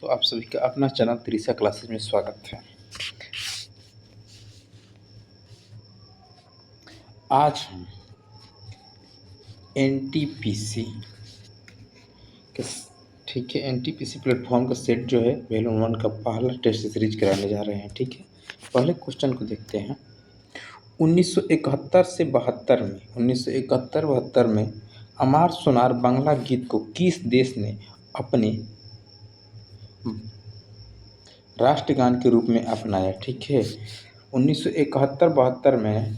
तो आप सभी का अपना चैनल त्रिशा क्लासेस में स्वागत है। आज हम एनटीपीसी के ठीक है एनटीपीसी प्लेटफॉर्म का सेट जो है वैल्यू 1 का पहला टेस्ट सीरीज कराने जा रहे हैं। ठीक है, पहले क्वेश्चन को देखते हैं। 1971 से 72 में अमार सोनार बांग्ला गीत को किस देश ने अपने राष्ट्रगान के रूप में अपनाया? ठीक है, 1971-72 में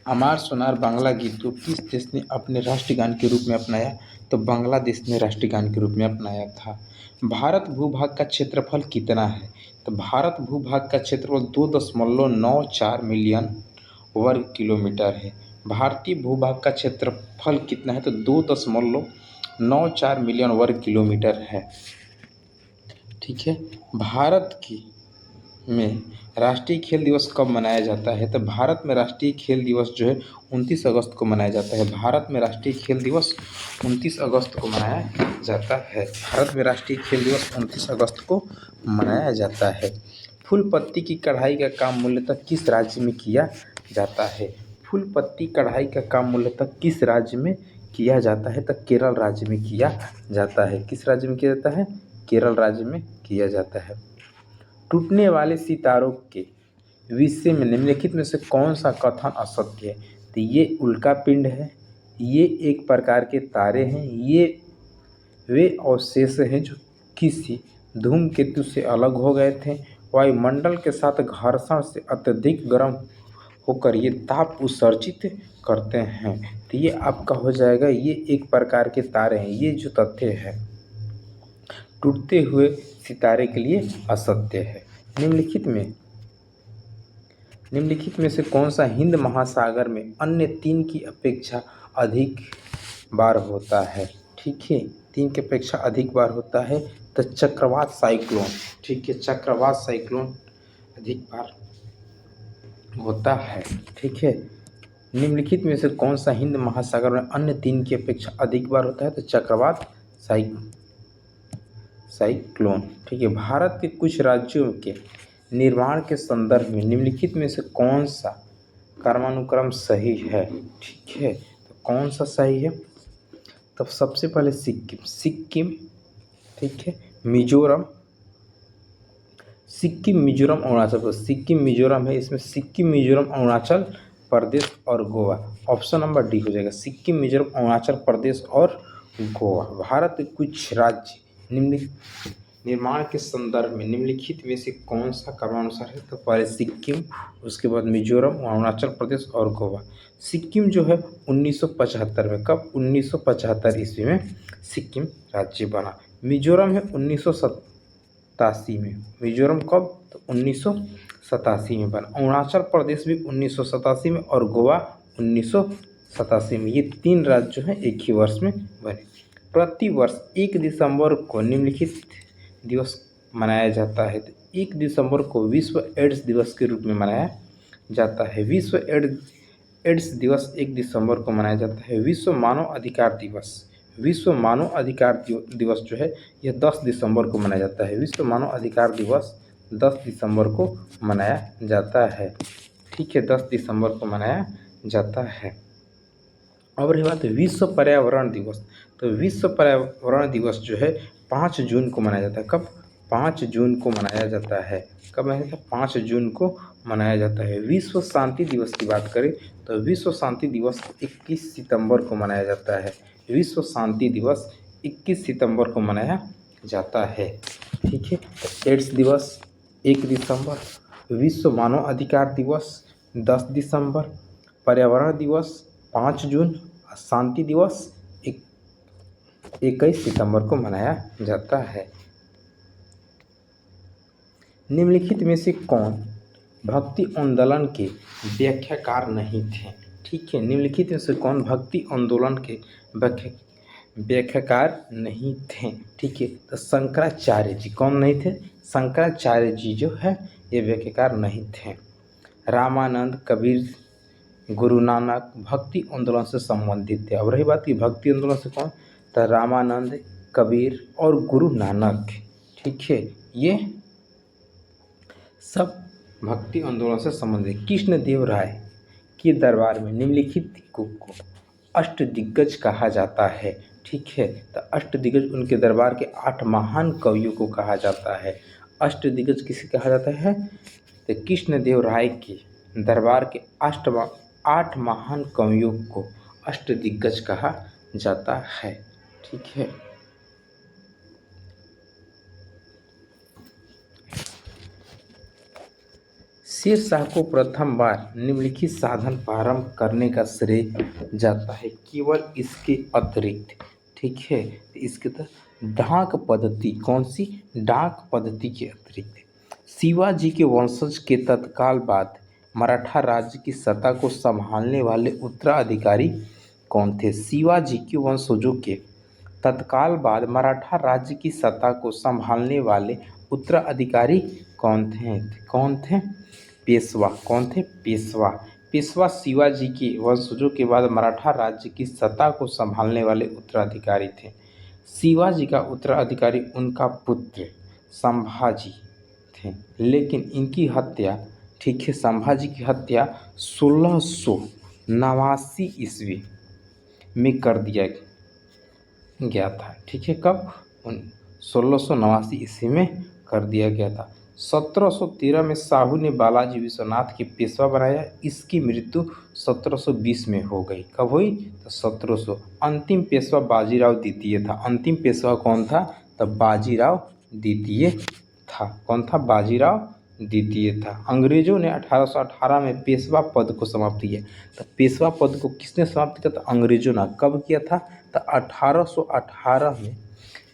अमार सोनार बांग्ला गीत को किस देश ने अपने राष्ट्रगान के रूप में अपनाया? तो बांग्लादेश ने राष्ट्रगान के रूप में अपनाया था। भारत भूभाग का क्षेत्रफल कितना है? तो भारत भूभाग का क्षेत्रफल 2.94 मिलियन वर्ग किलोमीटर है। भारतीय भूभाग का क्षेत्रफल कितना है? तो 2.94 मिलियन वर्ग किलोमीटर है। ठीक है, भारत की में राष्ट्रीय खेल दिवस कब मनाया जाता है? तो भारत में राष्ट्रीय खेल दिवस जो है 29 अगस्त को मनाया जाता है। भारत में राष्ट्रीय खेल दिवस 29 अगस्त को मनाया जाता है। भारत में राष्ट्रीय खेल दिवस 29 अगस्त को मनाया जाता है। फूल पत्ती की कढ़ाई का काम मूलतः किस राज्य में किया जाता है? फूल पत्ती कढ़ाई का काम मूलतः किस राज्य में किया जाता है? तो केरल राज्य में किया जाता है। किस राज्य में किया जाता है? केरल राज्य में किया जाता है। टूटने वाले सितारों के विषय में निम्नलिखित में से कौन सा कथन असत्य है? तो ये उल्का पिंड है, ये एक प्रकार के तारे हैं, ये वे अवशेष हैं जो किसी धूमकेतु से अलग हो गए थे, वायुमंडल के साथ घर्षण से अत्यधिक गर्म होकर ये ताप उत्सर्जित करते हैं। तो ये आपका हो जाएगा, ये एक प्रकार के तारे हैं। ये जो तथ्य है टूटते हुए सितारे के लिए असत्य है। निम्नलिखित में से कौन सा हिंद महासागर में अन्य 3 की अपेक्षा अधिक बार होता है? ठीक है, 3 की अपेक्षा अधिक बार होता है। तो चक्रवात साइक्लोन, ठीक है, चक्रवात साइक्लोन अधिक बार होता है। ठीक है, निम्नलिखित में से कौन सा हिंद महासागर में अन्य 3 की अपेक्षा अधिक बार होता है? तो चक्रवात साइक्लोन। ठीक है, भारत के कुछ राज्यों के निर्माण के संदर्भ में निम्नलिखित में से कौन सा क्रमानुक्रम सही है? ठीक है, तो कौन सा सही है? तो सबसे पहले सिक्किम, ठीक है, मिजोरम, अरुणाचल, सिक्किम मिजोरम है, इसमें सिक्किम मिजोरम अरुणाचल प्रदेश और गोवा। ऑप्शन नंबर डी हो जाएगा, सिक्किम मिजोरम अरुणाचल प्रदेश और गोवा। भारत के कुछ राज्य निर्माण के संदर्भ में निम्नलिखित में से कौन सा क्रमानुसार है? तो पहले सिक्किम, उसके बाद मिजोरम, अरुणाचल प्रदेश और गोवा। सिक्किम जो है 1975 में, कब? 1975 ईस्वी में सिक्किम राज्य बना। मिजोरम है 1987 में। मिजोरम कब? तो 1987 में बना। अरुणाचल प्रदेश भी 1987 में और गोवा 1987 में। ये 3 राज्य जो हैं एक ही वर्ष में बने। प्रतिवर्ष 1 दिसंबर को निम्नलिखित दिवस मनाया जाता है। तो 1 दिसंबर को विश्व एड्स दिवस के रूप में मनाया जाता है। विश्व एड्स दिवस 1 दिसंबर को मनाया जाता है। विश्व मानव अधिकार दिवस जो है यह 10 दिसंबर को मनाया जाता है। विश्व मानव अधिकार दिवस 10 दिसंबर को मनाया जाता है। ठीक है, 10 दिसंबर को मनाया जाता है। अब रही बात विश्व पर्यावरण दिवस, तो विश्व पर्यावरण दिवस जो है 5 जून को मनाया जाता है। कब? 5 जून को मनाया जाता है। कब मनाया जाता है? 5 जून को मनाया जाता है। विश्व शांति दिवस की बात करें तो विश्व शांति दिवस 21 सितंबर को मनाया जाता है। विश्व शांति दिवस 21 सितंबर को मनाया जाता है। ठीक है, तो एड्स दिवस 1 दिसंबर, विश्व मानव अधिकार दिवस 10 दिसंबर, पर्यावरण दिवस 5 जून, शांति दिवस 21 सितंबर को मनाया जाता है। निम्नलिखित में से कौन भक्ति आंदोलन के व्याख्याकार नहीं थे? ठीक है, निम्नलिखित में से कौन भक्ति आंदोलन के व्याख्याकार नहीं थे? ठीक है, तो शंकराचार्य जी। कौन नहीं थे? शंकराचार्य जी जो है ये व्याख्याकार नहीं थे। रामानंद, कबीर, गुरु नानक भक्ति आंदोलन से संबंधित थे। अब रही बात की भक्ति आंदोलन से कौन? तो रामानंद, कबीर और गुरु नानक ठीक है, ये सब भक्ति आंदोलन से संबंधित। कृष्णदेव राय के दरबार में निम्नलिखित को अष्टदिग्गज कहा जाता है। ठीक है, तो अष्टदिग्गज उनके दरबार के 8 महान कवियों को कहा जाता है। अष्टदिग्गज किसे कहा जाता है? तो कृष्णदेव राय के दरबार के 8 महान कवियों को अष्टदिग्गज कहा जाता है। ठीक है, शेरशाह को प्रथम बार निम्नलिखित साधन प्रारंभ करने का श्रेय जाता है। केवल इसके अतिरिक्त, ठीक है, इसके डाक पद्धति, कौन सी? डाक पद्धति के अतिरिक्त शिवाजी के वंशज के तत्काल बाद मराठा राज्य की सत्ता को संभालने वाले उत्तराधिकारी कौन थे? शिवाजी के वंशजों के तत्काल बाद मराठा राज्य की सत्ता को संभालने वाले उत्तराधिकारी कौन थे? कौन थे? पेशवा। कौन थे? पेशवा। पेशवा शिवाजी के वंशजों के बाद मराठा राज्य की सत्ता को संभालने वाले उत्तराधिकारी थे। शिवाजी का उत्तराधिकारी उनका पुत्र संभाजी थे, लेकिन इनकी हत्या, ठीक है, संभाजी की हत्या 1689 ईस्वी में कर दिया गया था। ठीक है, कब? 1689 ईस्वी में कर दिया गया था। 1713 में साहू ने बालाजी विश्वनाथ की पेशवा बनाया। इसकी मृत्यु 1720 में हो गई। कब हुई? तो 1700। अंतिम पेशवा बाजीराव द्वितीय था। अंतिम पेशवा कौन था? तो बाजीराव द्वितीय था। कौन था? बाजीराव द्वितीय था। अंग्रेजों ने 1818 में पेशवा पद को समाप्त किया। तो पेशवा पद को किसने समाप्त किया था? अंग्रेजों ने। कब किया था? तो 1818 में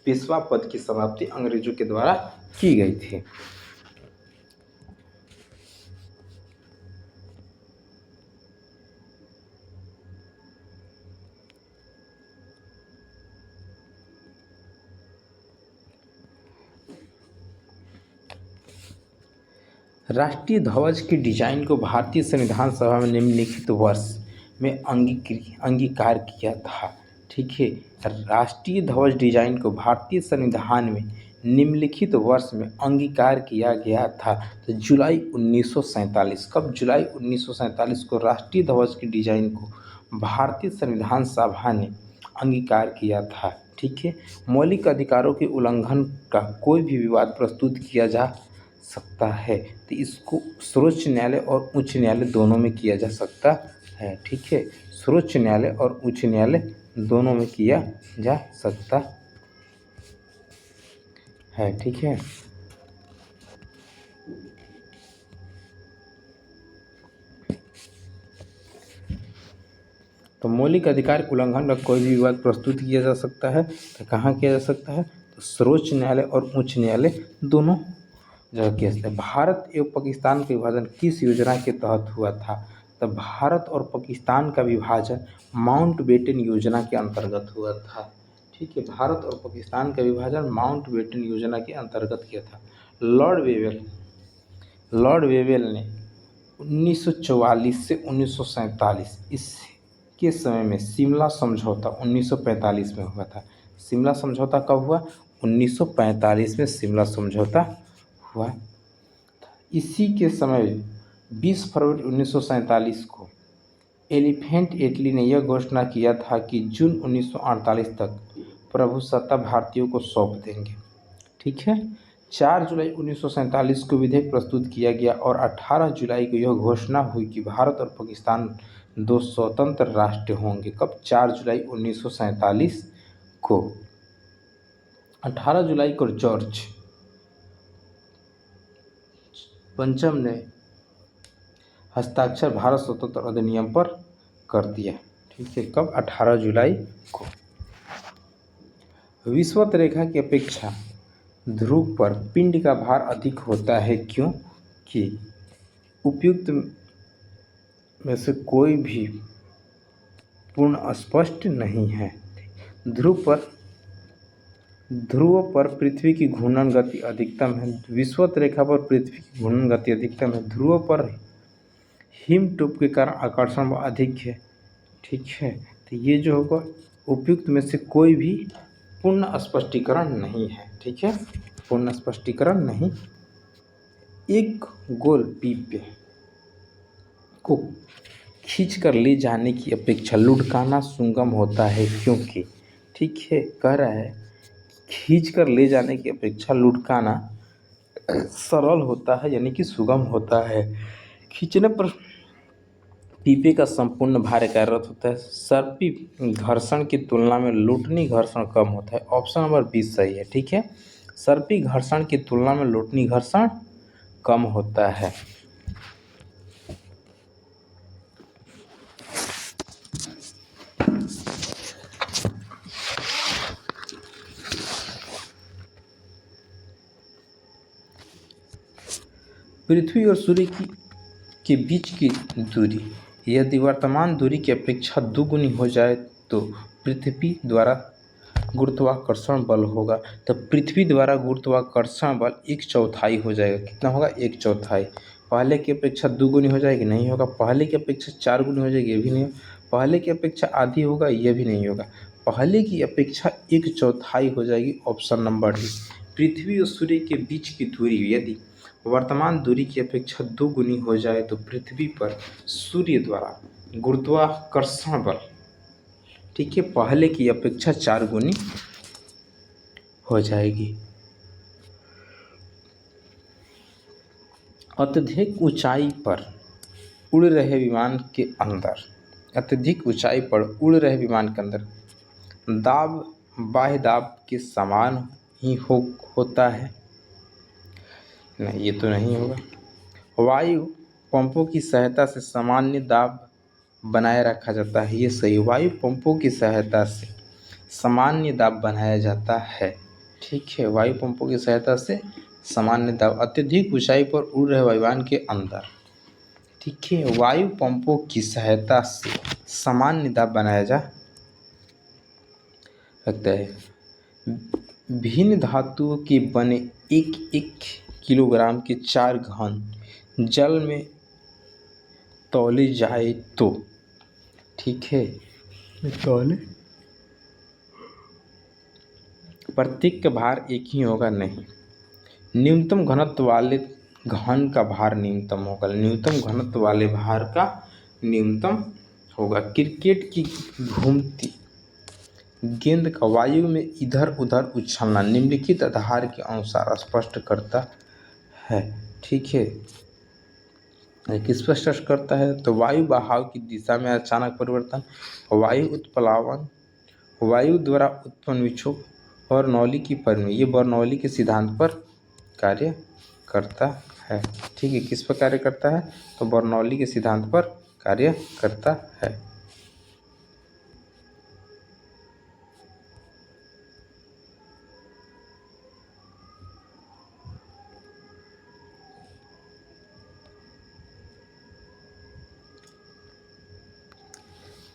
पेशवा पद की समाप्ति अंग्रेजों के द्वारा की गई थी। राष्ट्रीय ध्वज के डिजाइन को भारतीय संविधान सभा में निम्नलिखित वर्ष में अंगीकार किया था। ठीक है, राष्ट्रीय ध्वज डिजाइन को भारतीय संविधान में निम्नलिखित वर्ष में अंगीकार किया गया था। तो जुलाई 1947। कब? जुलाई 1947 को राष्ट्रीय ध्वज के डिजाइन को भारतीय संविधान सभा ने अंगीकार किया था। ठीक है, मौलिक अधिकारों के उल्लंघन का कोई भी विवाद प्रस्तुत किया जा सकता है, तो इसको सर्वोच्च न्यायालय और उच्च न्यायालय दोनों में किया जा सकता है। ठीक है, सर्वोच्च न्यायालय और उच्च न्यायालय दोनों में किया जा सकता है। ठीक है, तो मौलिक अधिकार के उल्लंघन का कोई भी विवाद प्रस्तुत किया जा सकता है, तो कहाँ किया जा सकता है? तो सर्वोच्च न्यायालय और उच्च न्यायालय दोनों जगह किया जाता है। भारत एवं पाकिस्तान का विभाजन किस योजना के तहत हुआ था? तो भारत और पाकिस्तान का विभाजन माउंटबेटन योजना के अंतर्गत हुआ था। ठीक है, भारत और पाकिस्तान का विभाजन माउंटबेटन योजना के अंतर्गत किया था। लॉर्ड वेवेल ने 1944 से 1947 इसके समय में शिमला समझौता 1945 में हुआ था। शिमला समझौता कब हुआ? 1945 में शिमला समझौता हुआ। इसी के समय 20 फरवरी 1947 को एलिफेंट एटली ने यह घोषणा किया था कि जून 1948 तक प्रभुसत्ता भारतीयों को सौंप देंगे। ठीक है, 4 जुलाई 1947 को विधेयक प्रस्तुत किया गया और 18 जुलाई को यह घोषणा हुई कि भारत और पाकिस्तान 2 स्वतंत्र राष्ट्र होंगे। कब? 4 जुलाई 1947 को। 18 जुलाई को जॉर्ज पंचम ने हस्ताक्षर भारत स्वतंत्र अधिनियम पर कर दिया। ठीक है, कब? 18 जुलाई को। विषुवत रेखा की अपेक्षा ध्रुव पर पिंड का भार अधिक होता है, क्योंकि उपयुक्त में से कोई भी पूर्ण स्पष्ट नहीं है। ध्रुव पर पृथ्वी की घूर्णन गति अधिकतम है। विषुवत रेखा पर पृथ्वी की घूर्णन गति अधिकतम है। ध्रुव पर हिमटूप के कारण आकर्षण अधिक है। ठीक है, तो ये जो होगा उपयुक्त में से कोई भी पूर्ण स्पष्टीकरण नहीं है। ठीक है। पूर्ण स्पष्टीकरण नहीं। एक गोल पीपे को खींच कर ले जाने की अपेक्षा लुढ़काना सुगम होता है, क्योंकि ठीक है कह रहा है खींच कर ले जाने की अपेक्षा लुढ़काना सरल होता है, यानी कि सुगम होता है। खींचने पर पीपे का संपूर्ण भार कार्यरत होता है। सर्पी घर्षण की तुलना में लुटनी घर्षण कम होता है। ऑप्शन नंबर 20 सही है। ठीक है, सर्पी घर्षण की तुलना में लुटनी घर्षण कम होता है। पृथ्वी और सूर्य के बीच की दूरी यदि वर्तमान दूरी की अपेक्षा दुगुनी हो जाए तो पृथ्वी द्वारा गुरुत्वाकर्षण बल होगा। तो पृथ्वी द्वारा गुरुत्वाकर्षण बल 1/4 हो जाएगा। कितना होगा? 1/4। पहले की अपेक्षा दुगुनी हो जाएगी, नहीं होगा। पहले की अपेक्षा 4 गुनी हो जाएगी, ये भी नहीं। पहले की अपेक्षा आधी होगा, ये भी नहीं होगा। पहले की अपेक्षा 1/4 हो जाएगी। Option number D. पृथ्वी और सूर्य के बीच की दूरी यदि वर्तमान दूरी की अपेक्षा दुगुनी हो जाए तो पृथ्वी पर सूर्य द्वारा गुरुत्वाकर्षण बल, ठीक है, पहले की अपेक्षा 4 गुनी हो जाएगी। अत्यधिक ऊंचाई पर उड़ रहे विमान के अंदर, अत्यधिक ऊंचाई पर उड़ रहे विमान के अंदर दाब बाह्य दाब के समान ही होता है। नहीं, ये तो नहीं होगा। वायु पंपों की सहायता से सामान्य दाब बनाए रखा जाता है, ये सही। वायु पंपों की सहायता से सामान्य दाब बनाया जाता है। ठीक है, वायु पंपों की सहायता से सामान्य दाब। अत्यधिक ऊंचाई पर उड़ रहे वायुयान के अंदर, ठीक है, वायु पंपों की सहायता से सामान्य दाब बनाया जा सकता है। भिन्न धातुओं के बने 1-1 किलोग्राम के 4 घन जल में तौले जाए तो, ठीक है, तौले प्रत्येक का भार एक ही होगा, नहीं। न्यूनतम घनत्व वाले घन का भार न्यूनतम होगा, न्यूनतम घनत्व वाले भार का न्यूनतम होगा। क्रिकेट की घूमती गेंद का वायु में इधर उधर उछलना निम्नलिखित आधार के अनुसार स्पष्ट करता है। ठीक है, किस पर स्पष्ट करता है? तो वायु बहाव की दिशा में अचानक परिवर्तन, वायु उत्प्लावन, वायु द्वारा उत्पन्न विक्षोभ, बर्नौली की परिधि, ये बर्नौली के सिद्धांत पर कार्य करता है। ठीक है, किस पर कार्य करता है? तो बर्नौली के सिद्धांत पर कार्य करता है।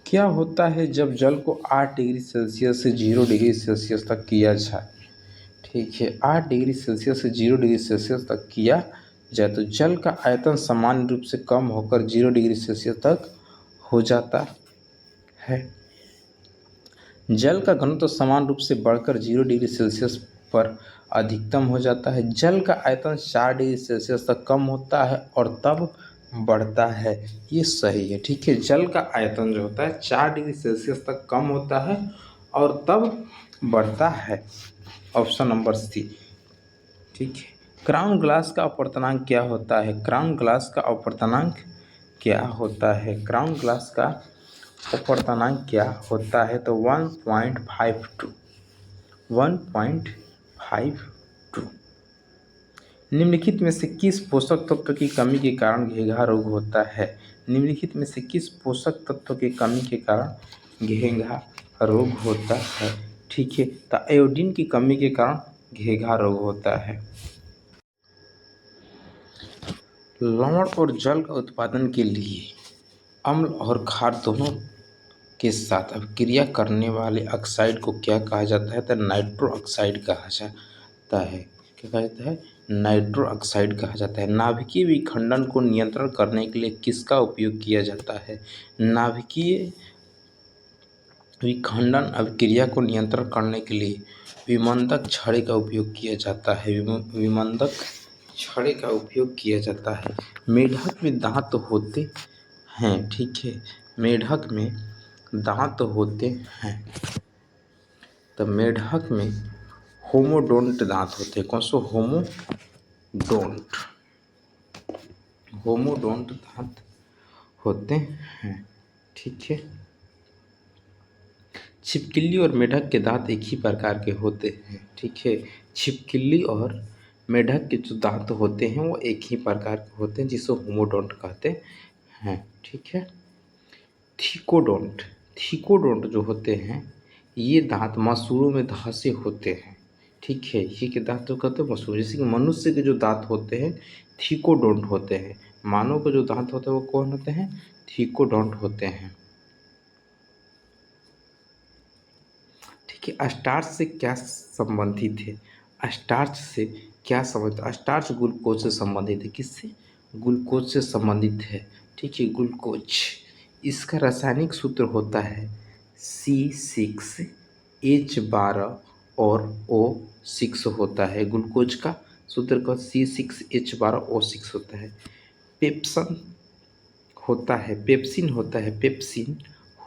क्या होता है जब जल को 8 डिग्री सेल्सियस से 0 डिग्री सेल्सियस तक किया जाए? ठीक है, 8 डिग्री सेल्सियस से 0 डिग्री सेल्सियस तक किया जाए तो जल का आयतन सामान्य रूप से कम होकर 0 डिग्री सेल्सियस तक हो जाता है। जल का घनत्व समान रूप से बढ़कर 0 डिग्री सेल्सियस पर अधिकतम हो जाता है। जल का आयतन 4 डिग्री सेल्सियस तक कम होता है और तब बढ़ता है, ये सही है। ठीक है, जल का आयतन जो होता है 4 डिग्री सेल्सियस तक कम होता है और तब बढ़ता है। Option number C. ठीक है, क्राउन ग्लास का अपवर्तनांक क्या होता है? क्राउन ग्लास का अपवर्तनांक क्या होता है? क्राउन ग्लास का अपवर्तनांक क्या होता है? तो 1.52 1.52। निम्नलिखित में से किस पोषक तत्व की कमी के कारण घेंघा रोग होता है? निम्नलिखित में से किस पोषक तत्व की कमी के कारण घेंघा रोग होता है? ठीक है, तो आयोडीन की कमी के कारण घेंघा रोग होता है। लवण और जल का उत्पादन के लिए अम्ल और क्षार दोनों के साथ अभिक्रिया करने वाले ऑक्साइड को क्या कहा जाता है? तो नाइट्रो ऑक्साइड कहा जाता है। क्या कहा जाता है? नाइट्रो ऑक्साइड कहा जाता है। नाभिकीय विखंडन को नियंत्रण करने के लिए किसका उपयोग किया जाता है? नाभिकीय विखंडन अभिक्रिया को नियंत्रण करने के लिए विमंदक छड़े का उपयोग किया जाता है। विमंदक छड़े का उपयोग किया जाता है। मेढक में दांत होते हैं, ठीक है। मेढक में दांत होते हैं। तो मेढक में होमोडोंट दांत होते हैं। कौन सा? होमोडोंट दांत होते हैं, ठीक है। छिपकली और मेढक के दांत एक ही प्रकार के होते हैं, ठीक है। छिपकली और मेढक के जो दांत होते हैं वो एक ही प्रकार के होते हैं, जिसे होमोडोंट कहते हैं, ठीक है। थीकोडोंट थीकोडोंट जो होते हैं ये दांत मसूड़ों में धंसे होते हैं, ठीक है। ये के दांत जो कहते हैं मसूड़, जैसे कि मनुष्य के जो दांत होते हैं थीकोडोंट होते हैं। मानव के जो दांत होते हैं वो कौन होते हैं? थीकोडोंट होते हैं, ठीक है। स्टार्च से क्या संबंधित है? स्टार्च से क्या संबंधित? स्टार्च ग्लूकोज से संबंधित है। किससे? ग्लूकोज से संबंधित है, ठीक है। ग्लूकोज, इसका रासायनिक सूत्र होता है C6H12 और O6 होता है। ग्लूकोज का सूत्र का C6H12O6 होता है। पेप्सन होता है, पेप्सिन होता है, पेप्सिन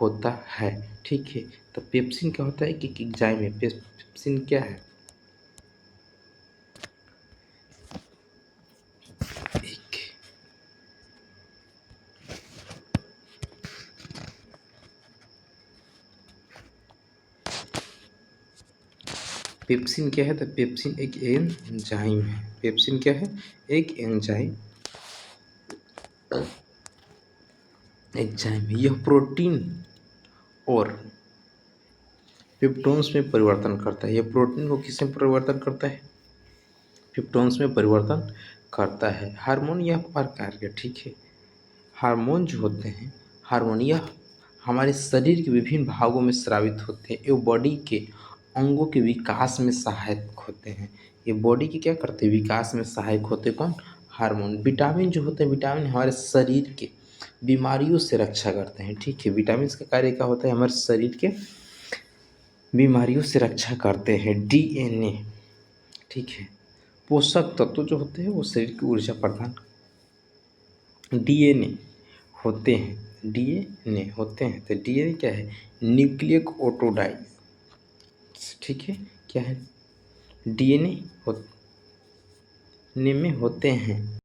होता है, ठीक है। तो पेप्सिन क्या होता है कि एंजाइम है। पेप्सिन क्या है? एक पेप्सिन क्या है? तो पेप्सिन एक एंजाइम है। पेप्सिन क्या है? एक एंजाइम है। यह प्रोटीन और पेप्टोन्स में परिवर्तन करता है। यह प्रोटीन को किसमें परिवर्तन करता है? पेप्टोन्स में परिवर्तन करता है। हार्मोन यह प्रकार के, ठीक है। हार्मोन जो होते हैं, हार्मोन यह हमारे शरीर के विभिन्न भागों में स्रावित होते हैं। ये बॉडी के अंगों के विकास में सहायक होते हैं। ये बॉडी के क्या करते हैं? विकास में सहायक होते हैं। कौन? हार्मोन। विटामिन जो होते हैं, विटामिन हमारे शरीर के बीमारियों से रक्षा करते हैं, ठीक है। विटामिन का कार्य क्या होता है? हमारे शरीर के बीमारियों से रक्षा करते हैं। DNA, ठीक है। पोषक तत्व जो होते हैं वो शरीर की ऊर्जा प्रदान DNA होते हैं। DNA होते हैं। तो DNA क्या है? न्यूक्लिक ऑटोडाइज, ठीक है। क्या है? DNA में होते हैं